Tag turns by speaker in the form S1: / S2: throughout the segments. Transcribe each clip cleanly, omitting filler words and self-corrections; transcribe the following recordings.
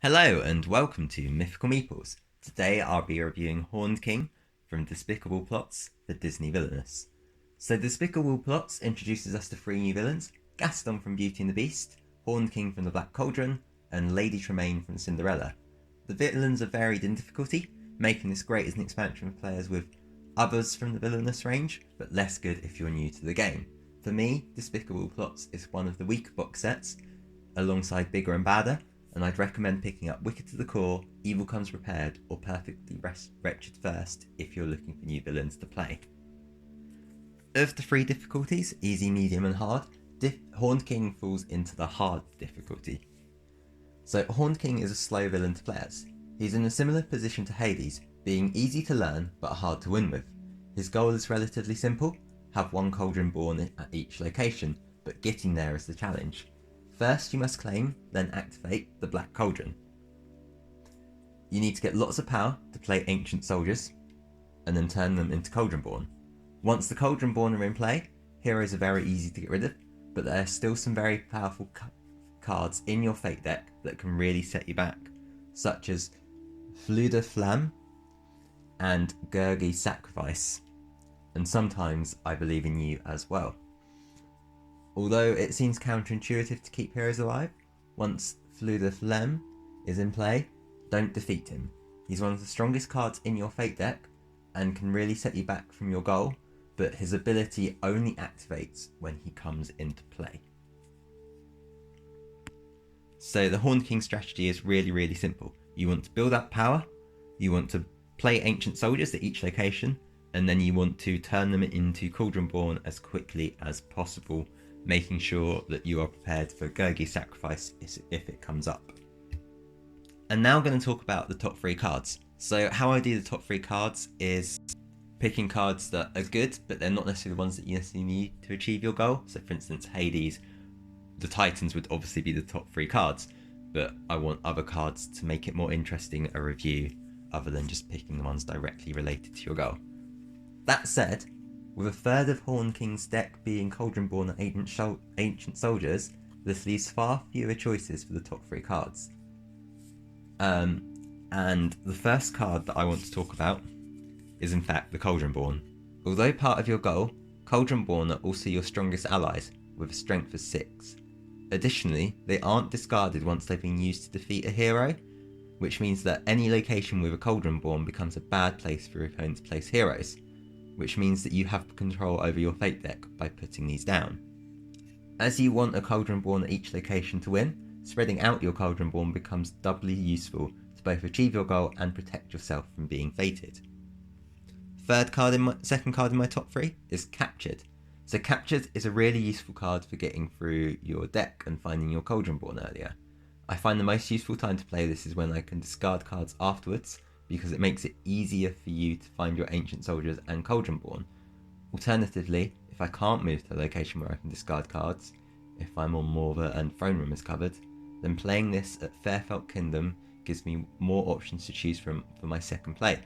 S1: Hello and welcome to Mythical Meeples. Today I'll be reviewing Horned King from Despicable Plots for Disney Villainous. So Despicable Plots introduces us to three new villains: Gaston from Beauty and the Beast, Horned King from the Black Cauldron, and Lady Tremaine from Cinderella. The villains are varied in difficulty, making this great as an expansion for players with others from the Villainous range, but less good if you're new to the game. For me, Despicable Plots is one of the weaker box sets, alongside Bigger and Badder, and I'd recommend picking up Wicked to the Core, Evil Comes Prepared, or Perfectly Wretched first if you're looking for new villains to play. Of the three difficulties, easy, medium and hard, Horned King falls into the hard difficulty. So Horned King is a slow villain to play as. He's in a similar position to Hades, being easy to learn but hard to win with. His goal is relatively simple: have one cauldron born at each location, but getting there is the challenge. First you must claim, then activate the Black Cauldron. You need to get lots of power to play ancient soldiers, and then turn them into Cauldron Born. Once the Cauldron Born are in play, heroes are very easy to get rid of, but there are still some very powerful cards in your fate deck that can really set you back, such as Fleur de Flamme and Gurgi Sacrifice, and sometimes I Believe in You as well. Although it seems counterintuitive to keep heroes alive, once Fleur de Flamme is in play, don't defeat him. He's one of the strongest cards in your fate deck and can really set you back from your goal, but his ability only activates when he comes into play. So the Horned King strategy is really simple. You want to build up power, you want to play ancient soldiers at each location, and then you want to turn them into Cauldron Born as quickly as possible, making sure that you are prepared for Gurgi Sacrifice if it comes up. And now I'm going to talk about the top three cards. So how I do the top three cards is picking cards that are good, but they're not necessarily the ones that you necessarily need to achieve your goal. So for instance, Hades, the Titans would obviously be the top three cards, but I want other cards to make it more interesting a review other than just picking the ones directly related to your goal. That said, with a third of Horned King's deck being Cauldron Born and ancient soldiers, this leaves far fewer choices for the top three cards. And the first card that I want to talk about is in fact the Cauldron Born. Although part of your goal, Cauldron Born are also your strongest allies, with a strength of 6. Additionally, they aren't discarded once they've been used to defeat a hero, which means that any location with a Cauldron Born becomes a bad place for your opponent to place heroes, which means that you have control over your fate deck by putting these down. As you want a Cauldron Born at each location to win, spreading out your Cauldron Born becomes doubly useful to both achieve your goal and protect yourself from being fated. Second card in my top three is Captured. So Captured is a really useful card for getting through your deck and finding your Cauldron Born earlier. I find the most useful time to play this is when I can discard cards afterwards, because it makes it easier for you to find your ancient soldiers and Cauldron Born. Alternatively, if I can't move to a location where I can discard cards, if I'm on Morva and Throne Room is covered, then playing this at Fairfelt Kingdom gives me more options to choose from for my second play.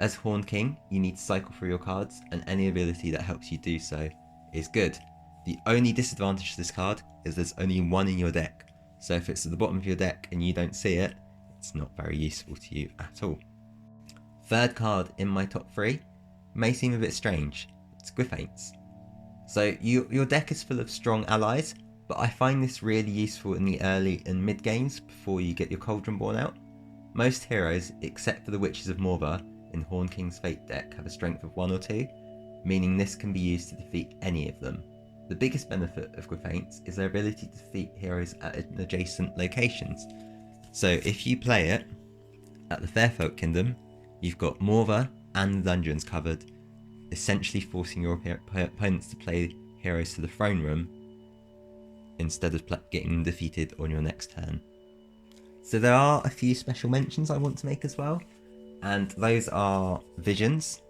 S1: As Horned King, you need to cycle through your cards, and any ability that helps you do so is good. The only disadvantage to this card is there's only one in your deck, so if it's at the bottom of your deck and you don't see it, it's not very useful to you at all. Third card in my top three may seem a bit strange. It's Gwyfaints. So your deck is full of strong allies, but I find this really useful in the early and mid games before you get your Cauldron Born out. Most heroes, except for the Witches of Morva in Horned King's Fate deck, have a strength of 1 or 2, meaning this can be used to defeat any of them. The biggest benefit of Gwyfaints is their ability to defeat heroes at adjacent locations. So if you play it at the Fairfolk Kingdom, you've got Morva and the dungeons covered, essentially forcing your opponents to play heroes to the Throne Room instead of getting them defeated on your next turn. So there are a few special mentions I want to make as well, and those are Visions,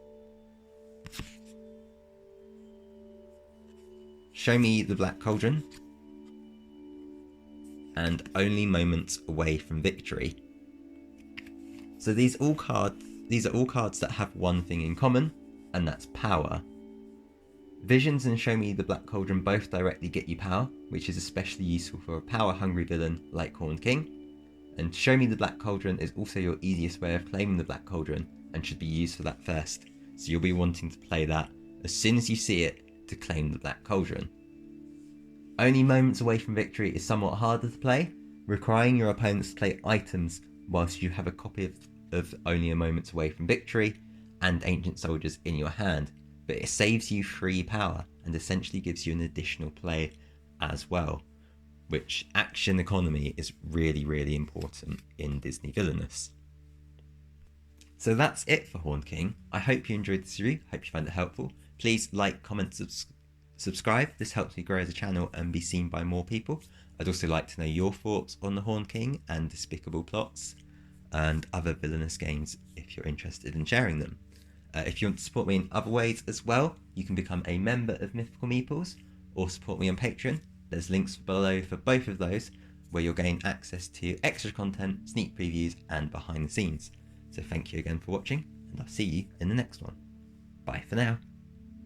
S1: Show Me the Black Cauldron, and Only Moments Away from Victory. So these are all cards that have one thing in common, and that's power. Visions and Show Me the Black Cauldron both directly get you power, which is especially useful for a power-hungry villain like Horned King. And Show Me the Black Cauldron is also your easiest way of claiming the Black Cauldron and should be used for that first. So you'll be wanting to play that as soon as you see it to claim the Black Cauldron. Only Moments Away from Victory is somewhat harder to play, requiring your opponents to play items whilst you have a copy of Only a Moments Away from Victory and Ancient Soldiers in your hand, but it saves you free power and essentially gives you an additional play as well, which action economy is really, really important in Disney Villainous. So that's it for Horned King. I hope you enjoyed this review, hope you found it helpful. Please like, comment, subscribe. This helps me grow as a channel and be seen by more people. I'd also like to know your thoughts on the Horned King and Despicable Plots and other villainous games if you're interested in sharing them. If you want to support me in other ways as well, you can become a member of Mythical Meeples or support me on Patreon. There's links below for both of those where you'll gain access to extra content, sneak previews and behind the scenes. So thank you again for watching and I'll see you in the next one. Bye for now.